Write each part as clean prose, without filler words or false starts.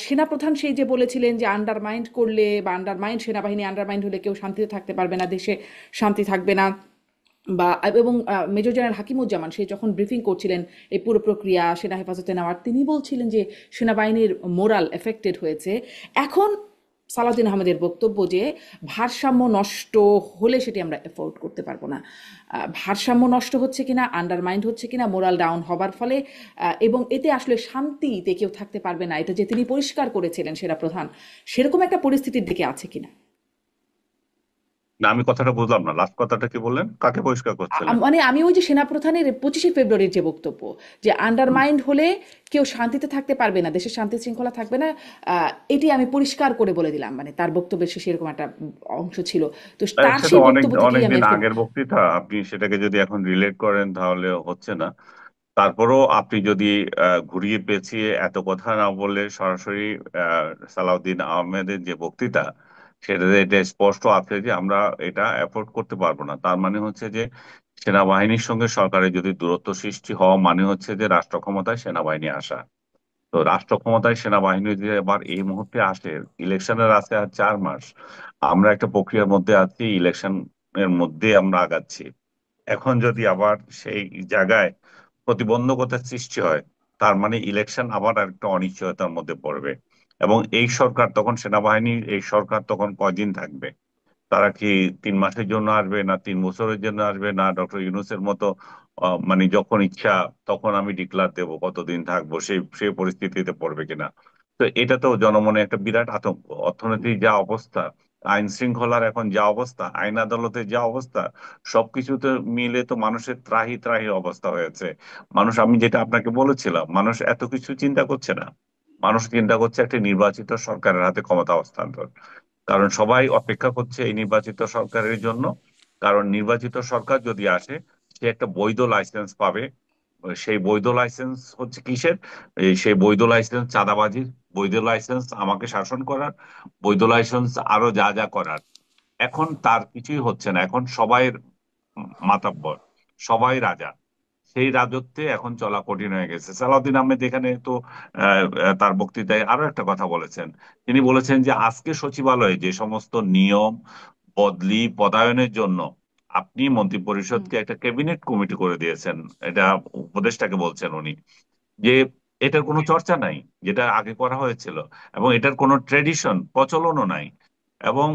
সেনাপ্রধান সেই যে বলেছিলেন যে আন্ডারমাইন্ড করলে বা আন্ডারমাইন্ড সেনাবাহিনী আন্ডারমাইন্ড হলে কেউ শান্তিতে থাকতে পারবে না, দেশে শান্তি থাকবে না। বা এবং মেজর জেনারেল হাকিমুজ্জামান সে যখন ব্রিফিং করছিলেন এই পুরো প্রক্রিয়া সেনা হেফাজতে নেওয়ার, তিনি বলছিলেন যে সেনাবাহিনীর মোরাল এফেক্টেড হয়েছে। এখন সালাউদ্দিন আহমেদের বক্তব্য যে ভারসাম্য নষ্ট হলে সেটি আমরা এফোর্ড করতে পারবো না। ভারসাম্য নষ্ট হচ্ছে কিনা, আন্ডারমাইন্ড হচ্ছে কিনা মোরাল ডাউন হবার ফলে, এবং এতে আসলে শান্তিতে কেউ থাকতে পারবে না, এটা যে তিনি পরিষ্কার করেছিলেন সেনা প্রধান, সেরকম একটা পরিস্থিতির দিকে আছে কিনা। না, আমি কথাটা বুঝলাম না, লাস্ট কথাটা কি বললেন, কাকে পরিষ্কার করছিলেন? মানে আমি ওই যে সেনাপ্রধানের 25শে ফেব্রুয়ারির যে বক্তব্য, যে হুম। আন্ডারমাইন্ড হলে কেউ শান্তিতে থাকতে পারবে না, দেশের শান্তি শৃঙ্খলা থাকবে না, এটি আমি পরিষ্কার করে বলে দিলাম, মানে তার বক্তব্যের শেষে এরকম একটা অংশ ছিল। তো তার সে তো সেই অনেক বক্তব্য থেকেই আমি অনেকদিন আজকে। আগের বক্তৃতা, আপনি সেটাকে যদি এখন রিলেট করেন তাহলে হচ্ছে না। তারপরও আপনি যদি ঘুরিয়ে পেঁচিয়ে এত কথা না বলে সরাসরি সালাউদ্দিন আহমেদের যে বক্তৃতা, সেটাতে এটা স্পষ্ট আছে যে আমরা এটা এফোর্ড করতে পারবো না। তার মানে হচ্ছে যে সেনাবাহিনীর সঙ্গে সরকারের যদি দূরত্ব সৃষ্টি হওয়া মানে হচ্ছে যে রাষ্ট্র ক্ষমতায় সেনাবাহিনী আসা। তো রাষ্ট্র ক্ষমতায় সেনাবাহিনী যদি এবার এই মুহূর্তে আসে, ইলেকশনের আছে আর 4 মাস, আমরা একটা প্রক্রিয়ার মধ্যে আছি, ইলেকশনের মধ্যে আমরা আগাচ্ছি। এখন যদি আবার সেই জায়গায় প্রতিবন্ধকতার সৃষ্টি হয়, তার মানে ইলেকশন আবার একটা অনিশ্চয়তার মধ্যে পড়বে। এবং এই সরকার তখন, সেনাবাহিনীর এই সরকার তখন কয়দিন থাকবে? তারা কি 3 মাসের জন্য আসবে, না 3 বছরের জন্য আসবে, না ডক্টর ইউনূসের মতো মানে যখন ইচ্ছা তখন আমি ডিক্লার দেবো কতদিন থাকবো, সেই সেই পরিস্থিতিতে পড়বে কিনা? তো এটা তো জনমনে একটা বিরাট আতঙ্ক। অর্থনীতির যা অবস্থা, আইন শৃঙ্খলার এখন যা অবস্থা, আইন আদালতের যা অবস্থা, সবকিছুতে মিলে তো মানুষের ত্রাহি ত্রাহি অবস্থা হয়েছে। মানুষ, আমি যেটা আপনাকে বলেছিলাম, মানুষ এত কিছু চিন্তা করছে না। মানুষ চিন্তা করছে একটা নির্বাচিত সরকারের হাতে ক্ষমতা হস্তান্তর। কারণ সবাই অপেক্ষা করছে এই নির্বাচিত সরকারের জন্য। কারণ নির্বাচিত সরকার যদি আসে, সে একটা বৈধ লাইসেন্স পাবে। সেই বৈধ লাইসেন্স হচ্ছে কিসের? সেই বৈধ লাইসেন্স চাঁদাবাজির, বৈধ লাইসেন্স আমাকে শাসন করার, বৈধ লাইসেন্স আরো যা যা করার। এখন তার কিছুই হচ্ছে না, এখন সবাই মাতাব্বর, সবাই রাজা। সেই রাজত্বে এখন চলা কঠিন হয়ে গেছে। সালাউদ্দিন আহমেদ এখানে তো তার বক্তৃতায় আরো একটা কথা বলেছেন। তিনি বলেছেন যে আজকে সচিবালয়ে যে সমস্ত নিয়ম, বদলি, পদায়নের জন্য আপনি মন্ত্রিপরিষদকে একটা ক্যাবিনেট কমিটি করে দিয়েছেন, এটা উপদেষ্টাকে বলছেন উনি, যে এটার কোনো চর্চা নাই, যেটা আগে করা হয়েছিল। এবং এটার কোনো ট্রেডিশন, প্রচলনও নাই। এবং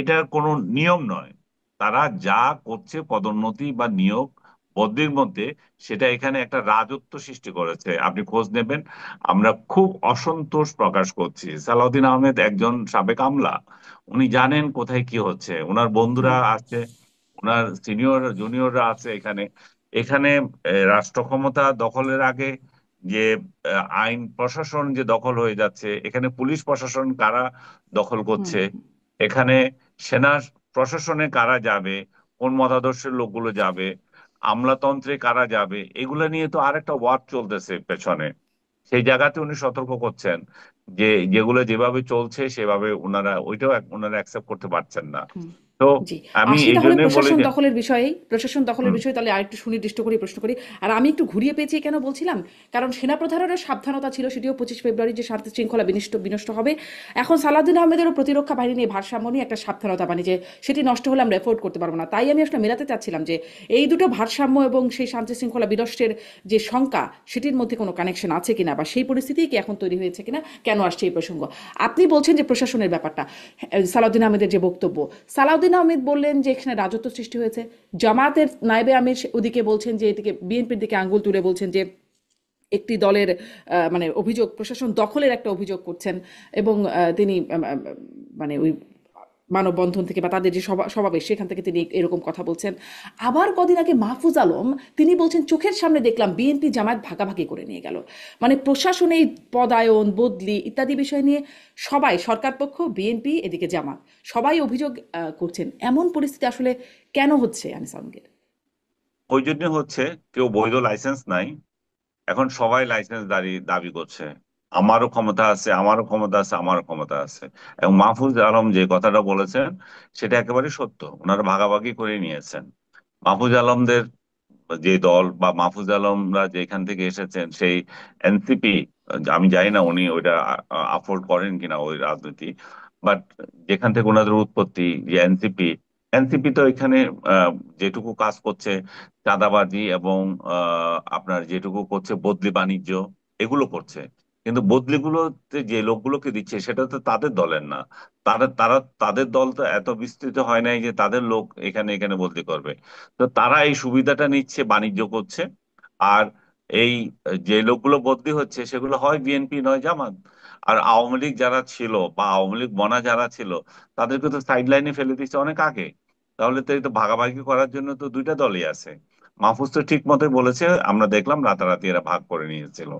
এটার কোনো নিয়ম নয়। তারা যা করছে পদোন্নতি বা নিয়োগ বদলির মধ্যে, সেটা এখানে একটা রাজত্ব সৃষ্টি করেছে। আপনি খোঁজ নেবেন, আমরা খুব অসন্তোষ প্রকাশ করছি। সালাউদ্দিন আহমেদ একজন সাবেক আমলা, উনি জানেন কোথায় কি হচ্ছে, ওনার বন্ধুরা হুম। আছে, ওনার সিনিয়র জুনিয়ররা আছে এখানে। এখানে রাষ্ট্র ক্ষমতা দখলের আগে যে আইন প্রশাসন যে দখল হয়ে যাচ্ছে, এখানে পুলিশ প্রশাসন কারা দখল হুম। করছে, এখানে সেনা প্রশাসনে কারা যাবে, কোন মতাদর্শের লোকগুলো যাবে, আমলাতন্ত্রে কারা যাবে, এগুলো নিয়ে তো আরেকটা ওয়ার চলতেছে পেছনে। সেই জায়গাতে উনি সতর্ক করছেন যে যেগুলো যেভাবে চলছে সেভাবে ওইটাও ওনারা অ্যাকসেপ্ট করতে পারছেন না। তো জি, আমি আসি এই তাহলে জন্যই বলি প্রশাসন যে দখলের বিষয়ে। প্রশাসন দখলের হুম, বিষয়ে তাহলে আরেকটু সুনির্দিষ্ট করে প্রশ্ন করি। আর আমি একটু ঘুরিয়ে পেয়েছি কেন বলছিলাম, কারণ সেনাপ্রধানেরও সাবধানতা ছিল, সেটিও 25 ফেব্রুয়ারি, যে শান্তি শৃঙ্খলা বিনষ্ট বিনষ্ট হবে। এখন সালাউদ্দিন আহমেদেরও প্রতিরক্ষা বাহিনী নিয়ে ভারসাম্য নিয়ে একটা সাবধানতা, মানে যে সেটি নষ্ট হলে আমরা এফোর্ড করতে পারবো না। তাই আমি আসলে মেলাতে চাচ্ছিলাম যে এই দুটো ভারসাম্য এবং সেই শান্তি শৃঙ্খলা বিনষ্টের যে শঙ্কা, সেটির মধ্যে কোনো কানেকশন আছে কিনা, বা সেই পরিস্থিতি কি এখন তৈরি হয়েছে কিনা, কেন আসছে এই প্রসঙ্গ। আপনি বলছেন যে প্রশাসনের ব্যাপারটা, সালাউদ্দিন আহমেদের যে বক্তব্য, সালাউদ্দিন আহমেদ বললেন যে এখানে রাজত্ব সৃষ্টি হয়েছে। জামাতের নায়েবে আমির ওদিকে বলছেন যে, এদিকে বিএনপির দিকে আঙ্গুল তুলে বলছেন যে একটি দলের মানে অভিযোগ, প্রশাসন দখলের একটা অভিযোগ করছেন। এবং তিনি মানে ওই মানববন্ধন থেকে বা তাদের যে সমাবেশ, সেখান থেকে তিনি এরকম কথা বলছেন। আবার কদিন আগে মাহফুজ আলম, তিনি বলছেন চোখের সামনে দেখলাম বিএনপি জামায়াত ভাগাভাগি করে নিয়ে গেল। মানে প্রশাসনে এই পদায়ন, বদলি ইত্যাদি বিষয় নিয়ে সবাই, সরকার পক্ষ, বিএনপি, এদিকে জামাত, সবাই অভিযোগ করছেন। এমন পরিস্থিতি আসলে কেন হচ্ছে আনিস আলমগীর? ওই জন্য হচ্ছে, কেউ বৈধ লাইসেন্স নাই, এখন সবাই লাইসেন্স দাঁড়িয়ে দাবি করছে। আমারও ক্ষমতা আছে, আমারও ক্ষমতা আছে, আমারও ক্ষমতা আছে। এবং মাহফুজ আলম যে কথাটা বলেছেন, সেটা একেবারে সত্য, ওনারা ভাগাভাগি করে নিয়েছেন। মাহফুজ আলমদের যে দল বা মাহফুজ আলমরা যেখান থেকে এসেছেন, সেই এনসিপি, আমি জানি না উনি ওইটা আফোর্ড করেন কিনা ওই রাজনীতি, বাট যেখান থেকে ওনাদের উৎপত্তি, যে এনসিপি, এনসিপি তো এখানে আহ, যেটুকু কাজ করছে চাঁদাবাজি এবং আপনার যেটুকু করছে বদলি বাণিজ্য, এগুলো করছে। কিন্তু বদলিগুলোতে যে লোকগুলোকে দিচ্ছে সেটা তো তাদের দলের না। তারা তারা তাদের দল তো এত বিস্তৃত হয় নাই যে তাদের লোক এখানে এখানে বদলি করবে। তো তারা এই সুবিধাটা নিচ্ছে, বাণিজ্য করছে। আর এই যে লোকগুলো বদলি হচ্ছে সেগুলো হয় বিএনপি নয় জামাত। আর আওয়ামী লীগ যারা ছিল বা আওয়ামী লীগ বনা যারা ছিল তাদেরকে তো সাইড লাইনে ফেলে দিচ্ছে অনেক আগে। তাহলে তো এই তো ভাগাভাগি করার জন্য তো দুইটা দলই আছে। মাহফুজ তো ঠিক মতোই বলেছে, আমরা দেখলাম রাতারাতি এরা ভাগ করে নিয়েছিল।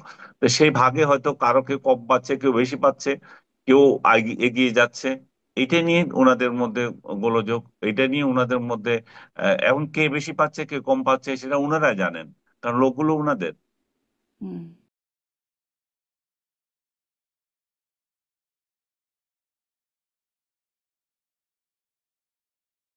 তো সেই ভাগে হয়তো কারো কেউ কম পাচ্ছে, কেউ বেশি পাচ্ছে, কেউ এগিয়ে যাচ্ছে। এটা নিয়ে ওনাদের মধ্যে গোলযোগ, এটা নিয়ে ওনাদের মধ্যে এখন কে বেশি পাচ্ছে কে কম পাচ্ছে সেটা ওনারা জানেন, কারণ লোকগুলো ওনাদের। হুম।